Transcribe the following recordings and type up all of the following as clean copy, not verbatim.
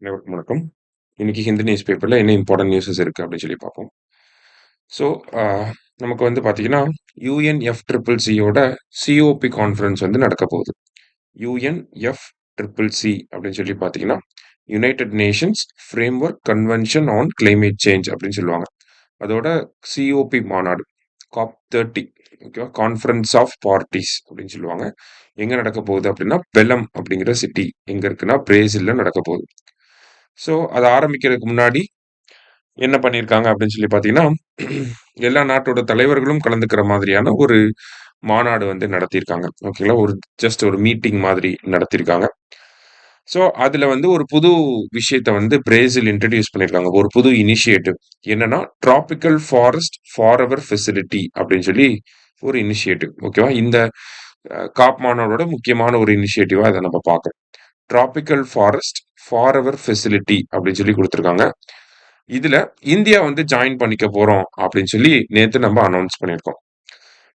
அனைவருக்கும் வணக்கம். இன்னைக்கு ஹிந்து நியூஸ் பேப்பர்ல என்ன இம்பார்ட்டன்ட் நியூஸஸ் இருக்கு அப்படின்னு சொல்லி பார்ப்போம். ஸோ நமக்கு வந்து பார்த்தீங்கன்னா யுஎன்எஃப்சிசியோட சிஓபி கான்ஃபரன்ஸ் வந்து நடக்க போகுது. யுஎன்எஃப்சிசிசி அப்படின்னு சொல்லி பார்த்தீங்கன்னா United Nations framework convention on climate change அப்படின்னு சொல்லுவாங்க. அதோட சிஓபி மாநாடு COP30 ஓகேவா, கான்ஃபரன்ஸ் ஆஃப் பார்ட்டிஸ் அப்படின்னு சொல்லுவாங்க. எங்க நடக்க போகுது அப்படின்னா பெலம் அப்படிங்கிற சிட்டி எங்க இருக்குன்னா பிரேசில்ல நடக்க போகுது. ஸோ அது ஆரம்பிக்கிறதுக்கு முன்னாடி என்ன பண்ணியிருக்காங்க அப்படின்னு சொல்லி பார்த்தீங்கன்னா, எல்லா நாட்டோட தலைவர்களும் கலந்துக்கிற மாதிரியான ஒரு மாநாடு வந்து நடத்தியிருக்காங்க. ஓகேங்களா. ஜஸ்ட் ஒரு மீட்டிங் மாதிரி நடத்தியிருக்காங்க. ஸோ அதுல வந்து ஒரு புது விஷயத்த வந்து பிரேசில் இன்ட்ரோடியூஸ் பண்ணியிருக்காங்க. ஒரு புது இனிஷியேட்டிவ். என்னன்னா, டிராபிக்கல் ஃபாரஸ்ட் ஃபாரெவர் ஃபெசிலிட்டி அப்படின்னு சொல்லி ஒரு இனிஷியேட்டிவ். ஓகேவா. இந்த காப் மாநாடோட முக்கியமான ஒரு இனிஷியேட்டிவா இத நம்ம பார்க்கிறோம். டிராபிக்கல் ஃபாரஸ்ட் ஃபாரெவர் ஃபெசிலிட்டி அப்படின்னு சொல்லி குடுத்திருக்காங்க. இதுல இந்தியா வந்து ஜாயின் பண்ணிக்க போறோம் அப்படின்னு சொல்லி நேத்து நம்ம அனௌன்ஸ் பண்ணியிருக்கோம்.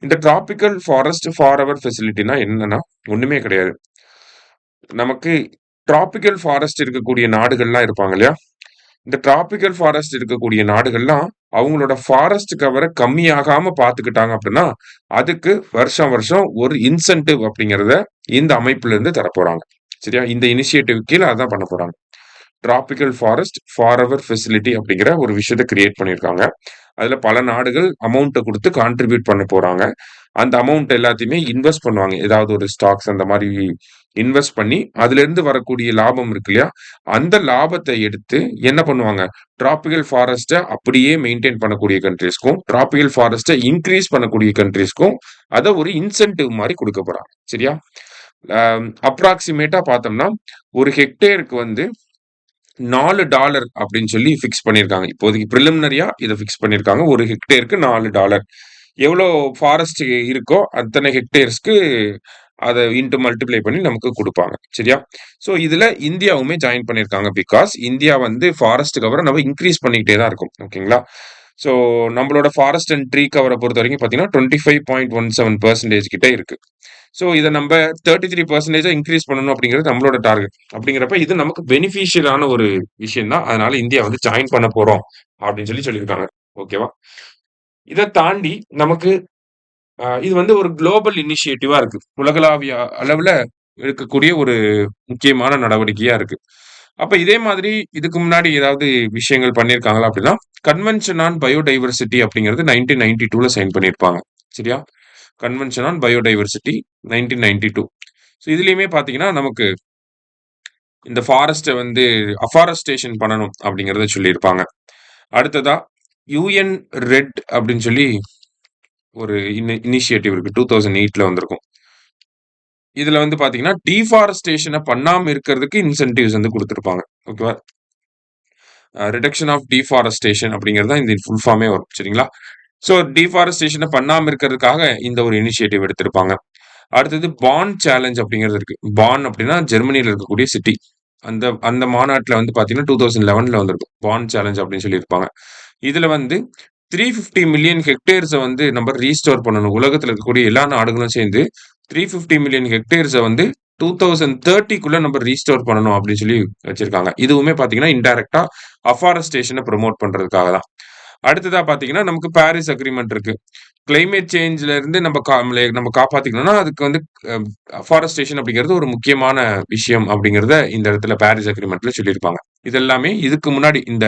இந்த டிராபிக்கல் ஃபாரஸ்ட் ஃபாரெவர் ஃபெசிலிட்டினா என்னன்னா ஒண்ணுமே கிடையாது. நமக்கு டிராபிக்கல் ஃபாரஸ்ட் இருக்கக்கூடிய நாடுகள்லாம் இருப்பாங்க இல்லையா? இந்த டிராபிக்கல் ஃபாரஸ்ட் இருக்கக்கூடிய நாடுகள்லாம் அவங்களோட ஃபாரஸ்ட் கவர கம்மியாகாம பார்த்துக்கிட்டாங்க அப்படின்னா, அதுக்கு வருஷம் வருஷம் ஒரு இன்சென்டிவ் அப்படிங்கிறத இந்த அமைப்புல இருந்து தரப்போறாங்க. சரியா? இந்த இனிஷியேட்டிவ் கீழ அதான் பண்ண போறாங்க. டிராபிக்கல் ஃபாரஸ்ட் ஃபாரெவர் ஃபெசிலிட்டி அப்படிங்கிற ஒரு விஷயத்த கிரியேட் பண்ணியிருக்காங்க. அதுல பல நாடுகள் அமௌண்ட்ட குடுத்து கான்ட்ரிபியூட் பண்ண போறாங்க. அந்த அமௌண்ட் எல்லாத்தையுமே இன்வெஸ்ட் பண்ணுவாங்க. ஏதாவது ஒரு ஸ்டாக்ஸ் அந்த மாரி இன்வெஸ்ட் பண்ணி, அதிலிருந்து வரக்கூடிய லாபம் இருக்கு இல்லையா? அந்த லாபத்த எடுத்து என்ன பண்ணுவாங்க? டிராபிக்கல் ஃபாரஸ்ட்ட அப்படியே மெயின்டெயின் பண்ணக்கூடிய கண்ட்ரீஸ்க்கும், டிராபிக்கல் ஃபாரஸ்ட்ட இன்கிரீஸ் பண்ணக்கூடிய கண்ட்ரீஸ்க்கும் அத ஒரு இன்சென்டிவ் மாரி குடுக்க போறாங்க. சரியா? அப்ராக்ஸிமேட்டா பார்த்தோம்னா, ஒரு ஹெக்டேருக்கு வந்து $4 அப்படின்னு சொல்லி ஃபிக்ஸ் பண்ணியிருக்காங்க. இப்போதைக்கு பிரிலிமினரியா இத ஃபிக்ஸ் பண்ணியிருக்காங்க. ஒரு ஹெக்டேருக்கு $4. எவ்வளோ ஃபாரஸ்ட் இருக்கோ அத்தனை ஹெக்டேர்ஸ்க்கு அத இன்டு மல்டிப்ளை பண்ணி நமக்கு குடுப்பாங்க. சரியா? ஸோ இதுல இந்தியாவுமே ஜாயின் பண்ணியிருக்காங்க. பிகாஸ் இந்தியா வந்து ஃபாரஸ்ட் கவர நம்ம இன்கிரீஸ் பண்ணிக்கிட்டே தான் இருக்கோம். ஓகேங்களா? ஸோ நம்மளோட ஃபாரஸ்ட் அண்ட் ட்ரீ கவர பொறுத்தவரைக்கும் பார்த்தீங்கன்னா, 25.17% கிட்ட இருக்கு. ஸோ இத நம்ப 33% இன்கிரீஸ் பண்ணணும் அப்படிங்கிறது நம்மளோட டார்கெட். அப்படிங்கிறப்ப இது நமக்கு பெனிஃபிஷியலான ஒரு விஷயம் தான். அதனால இந்தியா வந்து ஜாயின் பண்ண போறோம் அப்படின்னு சொல்லி சொல்லியிருக்காங்க. ஓகேவா? இத தாண்டி நமக்கு இது வந்து ஒரு குளோபல் இனிஷியேட்டிவா இருக்கு. உலகளாவிய அளவுல இருக்கக்கூடிய ஒரு முக்கியமான நடவடிக்கையா இருக்கு. அப்ப இதே மாதிரி இதுக்கு முன்னாடி ஏதாவது விஷயங்கள் பண்ணியிருக்காங்களா அப்படின்னா, கன்வென்ஷன் ஆன் பயோடைவர்சிட்டி அப்படிங்கிறது 1992ல சைன் பண்ணியிருப்பாங்க. சரியா? Convention on biodiversity 1992. ஸோ இதுலயுமே பார்த்தீங்கன்னா, நமக்கு இந்த ஃபாரஸ்ட்ட வந்து அஃபாரஸ்டேஷன் பண்ணணும் அப்படிங்கிறத சொல்லியிருப்பாங்க. அடுத்ததா யுஎன் ரெட் அப்படின்னு சொல்லி ஒரு இனிஷியேட்டிவ் இருக்கு. 2008ல வந்திருக்கும். இதுல வந்து பாத்தீங்கன்னா, டீஃபாரஸ்டேஷன பண்ணாம இருக்கிறதுக்கு இன்சென்டிவ்ஸ் வந்து குடுத்திருப்பாங்க. ஓகேவா? ரிடக்ஷன் ஆஃப் டீஃபாரஸ்டேஷன் அப்படிங்கிறது தான் இந்த ஃபுல் ஃபார்மே வரும். சரிங்களா? ஸோ டீஃபாரஸ்டேஷன பண்ணாம இருக்கிறதுக்காக இந்த ஒரு இனிஷியேட்டிவ் எடுத்திருப்பாங்க. அடுத்தது பான் சேலஞ்ச் அப்படிங்கிறது இருக்கு. பான் அப்படின்னா ஜெர்மனியில இருக்கக்கூடிய சிட்டி. அந்த அந்த மாநாட்டுல வந்து பாத்தீங்கன்னா 2011ல வந்திருக்கும். பான் சேலஞ்ச் அப்படின்னு சொல்லியிருப்பாங்க. இதுல வந்து 350 மில்லியன் ஹெக்டேர்ஸ வந்து நம்ம ரீஸ்டோர் பண்ணணும். உலகத்துல இருக்கக்கூடிய எல்லா நாடுகளும் சேர்ந்து 350 மில்லியன் ஹெக்டேர்ஸ வந்து 2030க்குள்ள நம்ம ரீஸ்டோர் பண்ணணும் அப்படின்னு சொல்லி வச்சிருக்காங்க. இதுவுமே பாத்தீங்கன்னா இன்டைரக்ட்டா அஃபாரஸ்டேஷன ப்ரமோட் பண்றதுக்காக தான். அடுத்ததா பாத்தீங்கன்னா, நமக்கு பாரிஸ் அக்ரீமெண்ட் இருக்கு. கிளைமேட் சேஞ்ச்ல இருந்து நம்ம காப்பாத்திக்கணும்னா, அதுக்கு வந்து அஃபாரஸ்டேஷன் அப்படிங்கிறது ஒரு முக்கியமான விஷயம் அப்படிங்கிறத இந்த இடத்துல பாரிஸ் அக்ரீமெண்ட்ல சொல்லியிருப்பாங்க. இது எல்லாமே இதுக்கு முன்னாடி இந்த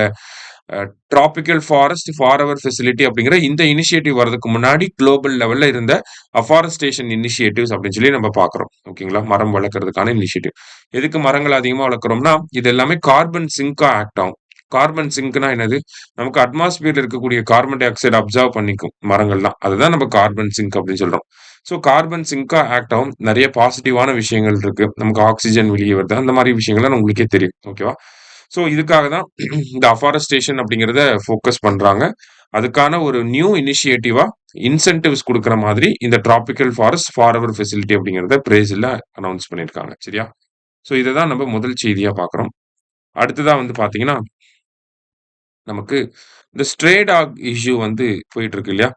டிராபிக்கல் ஃபாரஸ்ட் ஃபாரெவர் ஃபெசிலிட்டி அப்படிங்கிற இந்த இனிஷியேட்டிவ் வரதுக்கு முன்னாடி குளோபல் லெவல்ல இருந்த அஃபாரஸ்டேஷன் இனிஷியேட்டிவ்ஸ் அப்படின்னு சொல்லி நம்ம பார்க்குறோம். ஓகேங்களா? மரம் வளர்க்கறதுக்கான இனிஷியேட்டிவ். எதுக்கு மரங்கள் அதிகமா வளர்க்குறோம்னா, இது எல்லாமே கார்பன் சிங்க்கா ஆக்ட் ஆகும். கார்பன் சிங்க்னா என்னது? நமக்கு அட்மாஸ்பியர்ல இருக்கக்கூடிய கார்பன் டை ஆக்சைடு அப்சர்வ் பண்ணிக்கும் மரங்கள்லாம். அதுதான் நம்ம கார்பன் சிங்க் அப்படின்னு சொல்றோம். ஸோ கார்பன் சிங்க்கா ஆக்ட் ஆகும். நெறைய பாசிட்டிவான விஷயங்கள் இருக்கு. நமக்கு ஆக்ஸிஜன் வெளிய வருது. அந்த மாரி விஷயங்கள்லாம் உங்களுக்கே தெரியும். ஓகேவா? ஸோ இதுக்காக தான் இந்த அஃபாரஸ்டேஷன் அப்படிங்கிறத ஃபோக்கஸ் பண்றாங்க. அதுக்கான ஒரு நியூ இனிஷியேட்டிவா இன்சென்டிவ்ஸ் குடுக்குற மாதிரி இந்த டிராபிக்கல் ஃபாரஸ்ட் ஃபாரெவர் ஃபெசிலிட்டி அப்படிங்கிறத பிரேசில்ல அனௌன்ஸ் பண்ணியிருக்காங்க. சரியா? ஸோ இத தான் நம்ம முதல் செய்தியா பார்க்குறோம். அடுத்ததா வந்து பார்த்தீங்கன்னா, நமக்கு இந்த ஸ்ட்ரே டாக் இஷ்யூ வந்து போயிட்டு இருக்கு இல்லையா?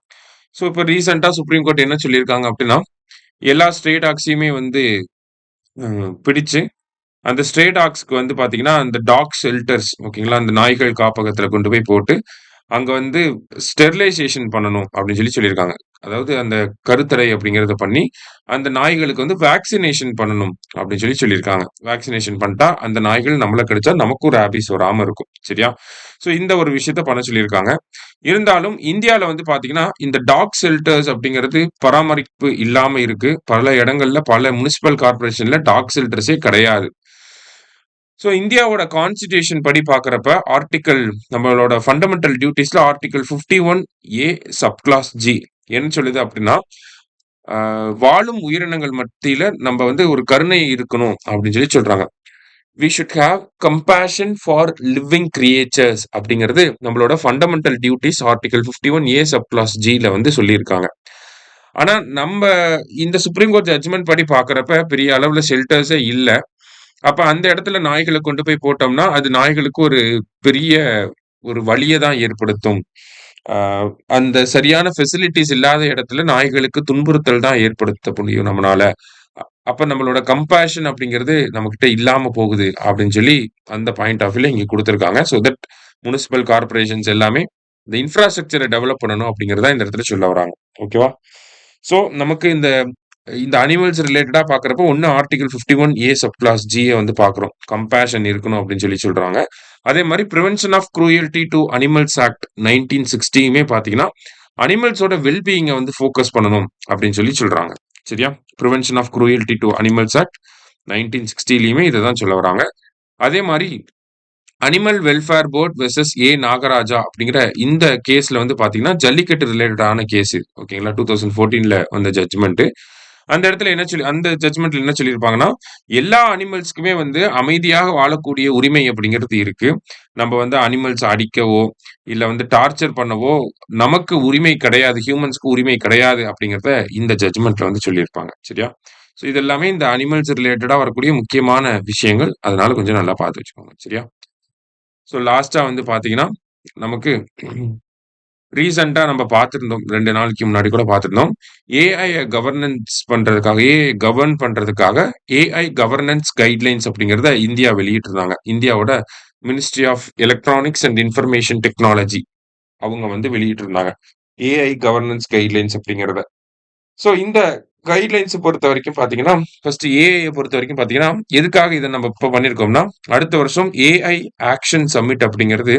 ஸோ இப்ப ரீசென்ட்டா சுப்ரீம் கோர்ட் என்ன சொல்லியிருக்காங்க அப்படின்னா, எல்லா ஸ்ட்ரே டாக்ஸையுமே வந்து பிடிச்சு அந்த ஸ்ட்ரே டாக்ஸ்க்கு வந்து பார்த்தீங்கன்னா, அந்த டாக் ஷெல்டர்ஸ் ஓகேங்களா? அந்த நாய்கள் காப்பகத்துல கொண்டு போய் போட்டு, அங்க வந்து ஸ்டெரிலைசேஷன் பண்ணணும் அப்படின்னு சொல்லியிருக்காங்க. அதாவது அந்த கருத்தடை அப்படிங்கிறத பண்ணி, அந்த நாய்களுக்கு வந்து வேக்சினேஷன் பண்ணணும் அப்படின்னு சொல்லியிருக்காங்க. வேக்சினேஷன் பண்ணிட்டா, அந்த நாய்கள் நம்மள கடிச்சா நமக்கும் ரேபீஸ் வராம இருக்கும். சரியா? ஸோ இந்த ஒரு விஷயத்த பண்ண சொல்லியிருக்காங்க. இருந்தாலும் இந்தியால வந்து பார்த்தீங்கன்னா, இந்த டாக் ஷெல்டர்ஸ் அப்படிங்கிறது பராமரிப்பு இல்லாம இருக்கு. பல இடங்கள்ல, பல முனிசிபல் கார்ப்பரேஷன்ல டாக் ஷெல்டர்ஸே கிடையாது. ஸோ இந்தியாவோட கான்ஸ்டிடியூஷன் படி பார்க்குறப்ப, நம்மளோட fundamental டியூட்டீஸ்ல article 51 A sub clause G என்ன சொல்லுது அப்படின்னா, அ வாழும் உயிரினங்கள் மத்தியில நம்ம வந்து ஒரு கருணை இருக்கணும் அப்படின்னு சொல்றாங்க. We should have compassion for living creatures அப்படிங்கிறது நம்மளோட fundamental duties article 51 A sub clause ஜில வந்து சொல்லியிருக்காங்க. ஆனா நம்ம இந்த சுப்ரீம் கோர்ட் ஜட்ஜ்மெண்ட் படி பார்க்குறப்ப பெரிய அளவுல ஷெல்டர்ஸே இல்ல. அப்ப அந்த இடத்துல நாய்கள கொண்டு போய் போட்டோம்னா, அது நாய்களுக்கு ஒரு பெரிய ஒரு வலிய தான் ஏற்படுத்தும். ஆ அந்த சரியான ஃபெசிலிட்டீஸ் இல்லாத இடத்துல நாய்களுக்கு துன்புறுத்தல் தான் ஏற்படுத்த முடியும் நம்மனால. அப்ப நம்மளோட கம்பேஷன் அப்படிங்கிறது நம்மகிட்ட இல்லாம போகுது அப்படின்னு சொல்லி அந்த பாயிண்ட் ஆஃப் வியூல இங்க குடுத்திருக்காங்க. சோ தட் முனிசிபல் கார்ப்பரேஷன்ஸ் எல்லாமே இந்த இன்ஃப்ராஸ்ட்ரக்சர டெவலப் பண்ணணும் அப்படிங்கிறத இந்த இடத்துல சொல்ல வராங்க. ஓகேவா? சோ நமக்கு இந்த இந்த அனிமல்ஸ் ரிலேட்டடா பார்க்கிறப்போ, ஒண்ணு article 51 A sub clause G வந்து பார்க்கிறோம். கம்பேஷன் இருக்கணும் அப்படின்னு சொல்றாங்க. அதே மாரி prevention of cruelty to animals act 1960யுமே பார்த்தீங்கன்னா, அனிமல்ஸோட வெல் பீயிங்க வந்து ஃபோக்கஸ் பண்ணணும் அப்படின்னு சொல்றாங்க. சரியா? Prevention of cruelty to animals act 1960லயுமே இத தான் சொல்ல வராங்க. அதே மாரி animal welfare board versus A Nagaraja அப்படிங்கிற இந்த கேஸ்ல வந்து பார்த்தீங்கன்னா, ஜல்லிக்கட்டு ரிலேட்டடான கேஸ் இது. ஓகேங்களா? 2014ல வந்த ஜட்ஜ்மெண்ட். அந்த இடத்துல அந்த ஜட்ஜ்மெண்ட்ல என்ன சொல்லியிருப்பாங்கன்னா, எல்லா அனிமல்ஸ்க்குமே வந்து அமைதியாக வாழக்கூடிய உரிமை அப்படிங்கிறது இருக்கு. நம்ம வந்து அனிமல்ஸ அடிக்கவோ, இல்ல வந்து டார்ச்சர் பண்ணவோ நமக்கு உரிமை கிடையாது. ஹியூமன்ஸ்க்கு உரிமை கிடையாது அப்படிங்கிறத இந்த ஜட்ஜ்மெண்ட்ல வந்து சொல்லியிருப்பாங்க. சரியா? ஸோ இது எல்லாமே இந்த அனிமல்ஸ் ரிலேட்டடா வரக்கூடிய முக்கியமான விஷயங்கள். அதனால கொஞ்சம் நல்லா பார்த்து வச்சுக்கோங்க. சரியா? ஸோ லாஸ்ட்டா வந்து பார்த்தீங்கன்னா, நமக்கு ரீசென்ட்டா நம்ம பார்த்திருந்தோம். 2 நாளைக்கு முன்னாடி கூட பார்த்திருந்தோம். ஏஐ கவர்ன் பண்றதுக்காக ஏஐ கவர்னன்ஸ் கைட்லைன்ஸ் அப்படிங்கிறத இந்தியா வெளியிட்டிருந்தாங்க. இந்தியாவோட ministry of electronics and information technology அவங்க வந்து வெளியிட்டிருந்தாங்க. ஏஐ கவர்னன்ஸ் கைட்லைன்ஸ் அப்படிங்கிறத. ஸோ இந்த கைட்லைன்ஸ் பொறுத்தவரைக்கும் பார்த்தீங்கன்னா, ஃபர்ஸ்ட் ஏஐய பொறுத்தவரைக்கும் பார்த்தீங்கன்னா, எதுக்காக இத நம்ம இப்ப பண்ணியிருக்கோம்னா, அடுத்த வருஷம் ஏஐ ஆக்ஷன் சம்மிட் அப்படிங்கிறது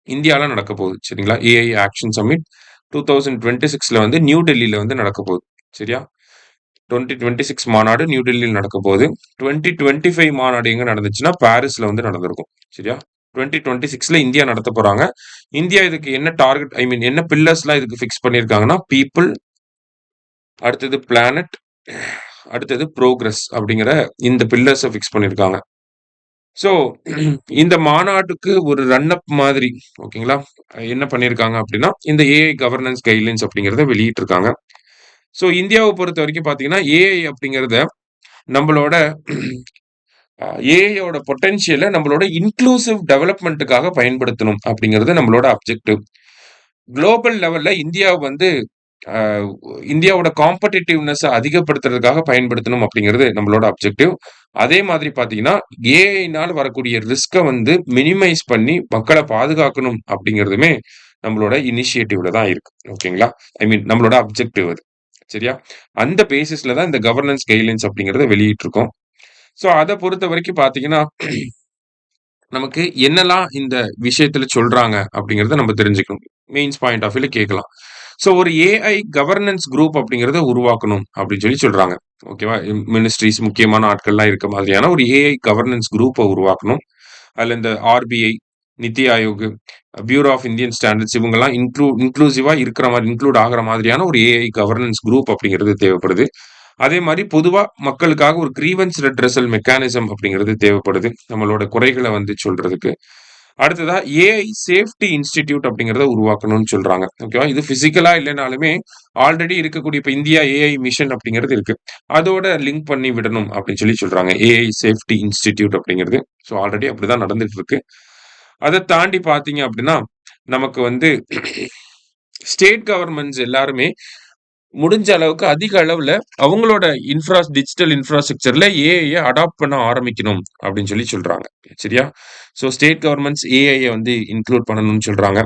இந்தியால நடக்க போகுது. சரிங்களா? ஏஐ ஆக்ஷன் சம்மிட் 2026ல வந்து நியூ டெல்லில வந்து நடக்க போகுது. சரியா? 2026 மாநாடு நியூ டெல்லியில நடக்க போகுது. 2025 மாநாடு எங்க நடந்துச்சுன்னா, பாரிஸ்ல வந்து நடந்திருக்கும். சரியா? 2026ல இந்தியா நடத்தப் போறாங்க. இந்தியா இதுக்கு என்ன டார்கெட் என்ன பில்லர்ஸ்லாம் இதுக்கு ஃபிக்ஸ் பண்ணியிருக்காங்கன்னா, பீப்பிள், அடுத்தது பிளானட், அடுத்தது புரோகிரஸ் அப்படிங்கிற இந்த பில்லர்ஸ ஃபிக்ஸ் பண்ணியிருக்காங்க. ஸோ இந்த மாநாட்டுக்கு ஒரு ரன் அப் மாதிரி ஓகேங்களா? என்ன பண்ணியிருக்காங்க அப்படின்னா, இந்த ஏஐ கவர்னன்ஸ் கைட்லைன்ஸ் அப்படிங்கிறத வெளியிட்டிருக்காங்க. ஸோ இந்தியாவ பொறுத்தவரைக்கும் பார்த்தீங்கன்னா, ஏஐ அப்படிங்கிறத நம்மளோட ஏஐயோட பொட்டன்ஷியல நம்மளோட இன்க்ளூசிவ் டெவலப்மென்ட்டுக்காக பயன்படுத்தணும் அப்படிங்கிறது நம்மளோட அப்ஜெக்டிவ். குளோபல் லெவல்ல வந்து அ இந்தியாவோட காம்படிட்டிவ்னெஸ்ஸ அதிகப்படுத்துறதுக்காக பயன்படுத்தணும் அப்படிங்கிறது நம்மளோட அப்ஜெக்டிவ். அதே மாதிரி பார்த்தீங்கன்னா, ஏஐனால வரக்கூடிய ரிஸ்க்க வந்து மினிமைஸ் பண்ணி மக்கள பாதுகாக்கணும் அப்படிங்கிறதுமே நம்மளோட இனிஷியேட்டிவ்ல தான் இருக்கு. ஓகேங்களா? நம்மளோட அப்ஜெக்டிவ் அது. சரியா? அந்த பேசிஸ்ல தான் இந்த கவர்னன்ஸ் கைட்லைன்ஸ் அப்படிங்கிறத வெளியிட்டிருக்கோம். ஸோ அத பொறுத்தவரைக்கும் பார்த்தீங்கன்னா, நமக்கு என்னலாம் இந்த விஷயத்துல சொல்றாங்க அப்படிங்கிறத நம்ம தெரிஞ்சுக்கணும். மெயின்ஸ் பாயிண்ட் ஆஃப் வியூல கேட்கலாம். ஸோ ஒரு ஏஐ கவர்னன்ஸ் குரூப் அப்படிங்கிறத உருவாக்கணும் அப்படின்னு சொல்றாங்க. ஓகேவா? மினிஸ்ட்ரிஸ் முக்கியமான ஆட்கள்லாம் இருக்க மாதிரியான ஒரு ஏஐ கவர்னன்ஸ் குரூப்ப உருவாக்கணும். அதுல இந்த RBI, NITI Aayog, bureau of Indian standards இவங்கலாம் இன்க்ளூசிவா இருக்கிற மாரி இன்க்ளூட் ஆகுற மாதிரியான ஒரு ஏஐ கவர்னன்ஸ் குரூப் அப்படிங்கிறது தேவைப்படுது. அதே மாரி பொதுவா மக்களுக்காக ஒரு கிரீவன்ஸ் ரெட்ரஸல் மெக்கானிசம் அப்படிங்கிறது தேவைப்படுது. நம்மளோட குறைகள வந்து சொல்றதுக்கு. அடுத்ததா ஏஐ சேஃப்டி இன்ஸ்டிடியூட் அப்படிங்கிறத உருவாக்கணும்னு சொல்றாங்க. ஓகேவா? இது பிசிக்கலா இல்லனாலுமே ஆல்ரெடி இருக்கக்கூடிய இப்ப இந்தியா ஏஐ மிஷன் அப்படிங்கிறது இருக்கு. அதோட லிங்க் பண்ணி விடணும் அப்படின்னு சொல்றாங்க. ஏஐ சேஃப்டி இன்ஸ்டிடியூட் அப்படிங்கிறது. ஸோ ஆல்ரெடி அப்படிதான் நடந்துட்டு இருக்கு. அத தாண்டி பார்த்தீங்க அப்படின்னா, நமக்கு வந்து ஸ்டேட் கவர்ன்மெண்ட்ஸ் எல்லாருமே முடிஞ்ச அளவுக்கு அதிக அளவுல அவங்களோட டிஜிட்டல் இன்ஃப்ராஸ்ட்ரக்சர்ல ஏஐய அடாப்ட் பண்ண ஆரம்பிக்கணும் அப்படின்னு சொல்றாங்க. சரியா? ஸோ ஸ்டேட் கவர்ன்மெண்ட்ஸ் ஏஐய வந்து இன்க்ளூட் பண்ணணும்னு சொல்றாங்க.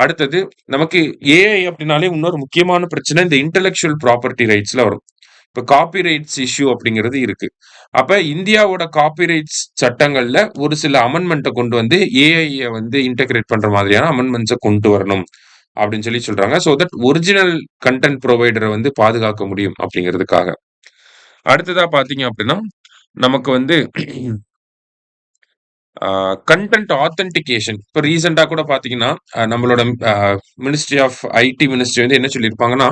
அடுத்தது நமக்கு ஏஐ அப்படின்னாலே இன்னொரு முக்கியமான பிரச்சனை இந்த இன்டெலக்சுவல் ப்ராப்பர்ட்டி ரைட்ஸ்ல வரும். இப்ப காப்பி ரைட்ஸ் இஷ்யூ அப்படிங்கிறது இருக்கு. அப்ப இந்தியாவோட காப்பி ரைட்ஸ் சட்டங்கள்ல ஒரு சில அமெண்ட்மெண்ட்ட கொண்டு வந்து ஏஐய வந்து இன்டகிரேட் பண்ற மாதிரியான அமெண்ட்மெண்ட்ஸ கொண்டு வரணும் அப்படின்னு சொல்றாங்க. சோ தட் ஒரிஜினல் கன்டென்ட் புரொவைடர வந்து பாதுகாக்க முடியும் அப்படிங்கிறதுக்காக. அடுத்ததா பார்த்தீங்க அப்படின்னா, நமக்கு வந்து கன்டென்ட் ஆத்தென்டிகேஷன் இப்ப ரீசென்ட்டா கூட பார்த்தீங்கன்னா, நம்மளோட மினிஸ்ட்ரி ஆஃப் ஐடி மினிஸ்ட்ரி வந்து என்ன சொல்லியிருப்பாங்கன்னா,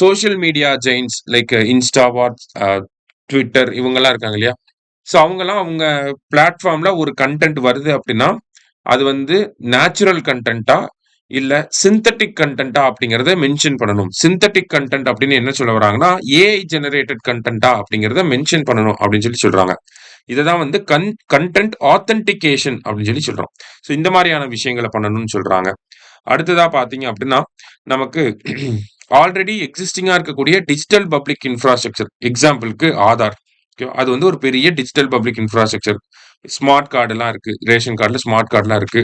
social media giants like Insta, Twitter இவங்கலாம் இருக்காங்க இல்லையா? ஸோ அவங்கலாம் அவங்க பிளாட்ஃபார்ம்ல ஒரு கன்டென்ட் வருது அப்படின்னா, அது வந்து நேச்சுரல் கன்டென்ட்டா, இல்ல சிந்தெடிக் கன்டென்ட்டா அப்படிங்கிறத மென்ஷன் பண்ணணும். சிந்தெடிக் கன்டென்ட் அப்படின்னு என்ன சொல்ல வராங்கன்னா, ஏஐ ஜெனரேட்டட் கன்டென்ட்டா அப்படிங்கிறத மென்ஷன் பண்ணணும் அப்படின்னு சொல்றாங்க. இததான் வந்து கன்டென்ட் ஆத்தென்டிகேஷன் அப்படின்னு சொல்றோம். ஸோ இந்த மாதிரியான விஷயங்கள பண்ணணும்னு சொல்றாங்க. அடுத்ததா பார்த்தீங்க அப்படின்னா, நமக்கு ஆல்ரெடி எக்ஸிஸ்டிங்கா இருக்கக்கூடிய டிஜிட்டல் பப்ளிக் இன்ஃப்ராஸ்ட்ரக்சர் எக்ஸாம்பிள்க்கு ஆதார். அது வந்து ஒரு பெரிய டிஜிட்டல் பப்ளிக் இன்ஃப்ராஸ்ட்ரக்சர். ஸ்மார்ட் கார்டுலாம் இருக்கு. ரேஷன் கார்டுல ஸ்மார்ட் கார்டுலாம் இருக்கு.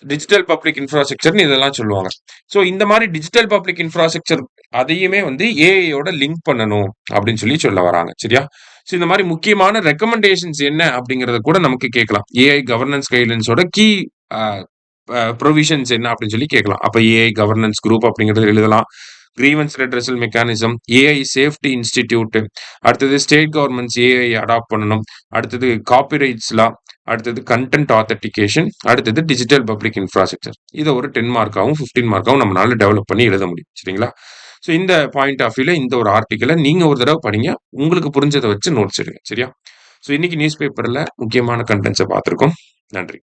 டிஜிட்டல் பப்ளிக் இன்ஃப்ராஸ்ட்ரக்சர்ன்னு இதெல்லாம் சொல்லுவாங்க. ஸோ இந்த மாரி டிஜிட்டல் பப்ளிக் இன்ஃப்ராஸ்ட்ரக்சர் அதையுமே வந்து ஏஐயோட லிங்க் பண்ணணும் அப்படின்னு சொல்ல வராங்க. சரியா? ஸோ இந்த மாரி முக்கியமான ரெக்கமெண்டேஷன்ஸ் என்ன அப்படிங்கிறத கூட நமக்கு கேட்கலாம். ஏஐ கவர்னன்ஸ் கைட்லைன்ஸோட கீ அ புரோவிஷன்ஸ் என்ன அப்படின்னு கேட்கலாம். அப்ப ஏஐ கவர்னன்ஸ் குரூப் அப்படிங்கிறது எழுதலாம். Grievance redressal mechanism, AI safety institute, அடுத்தது ஸ்டேட் கவர்மெண்ட்ஸ் ஏஐ அடாப்ட் பண்ணணும். அடுத்தது காப்பிரைட்ஸ் லா, அடுத்தது கன்டென்ட் ஆத்தென்டிகேஷன், அடுத்தது டிஜிட்டல் பப்ளிக் இன்ஃப்ராஸ்ட்ரக்சர். இத ஒரு 10 மார்க்காவும், 15 மார்க்காவும் நம்மளால டெவலப் பண்ணி எழுத முடியும். சரிங்களா? ஸோ இந்த பாயிண்ட் ஆஃப் வியூல இந்த ஒரு ஆர்டிக்கிள நீங்க ஒரு தடவ படிங்க. உங்களுக்கு புரிஞ்சத வச்சு நோட்ஸ் எடுங்க. சரியா? ஸோ இன்னைக்கு நியூஸ் பேப்பர்ல முக்கியமான கன்டென்ட்ஸ பார்த்திருக்கோம். நன்றி.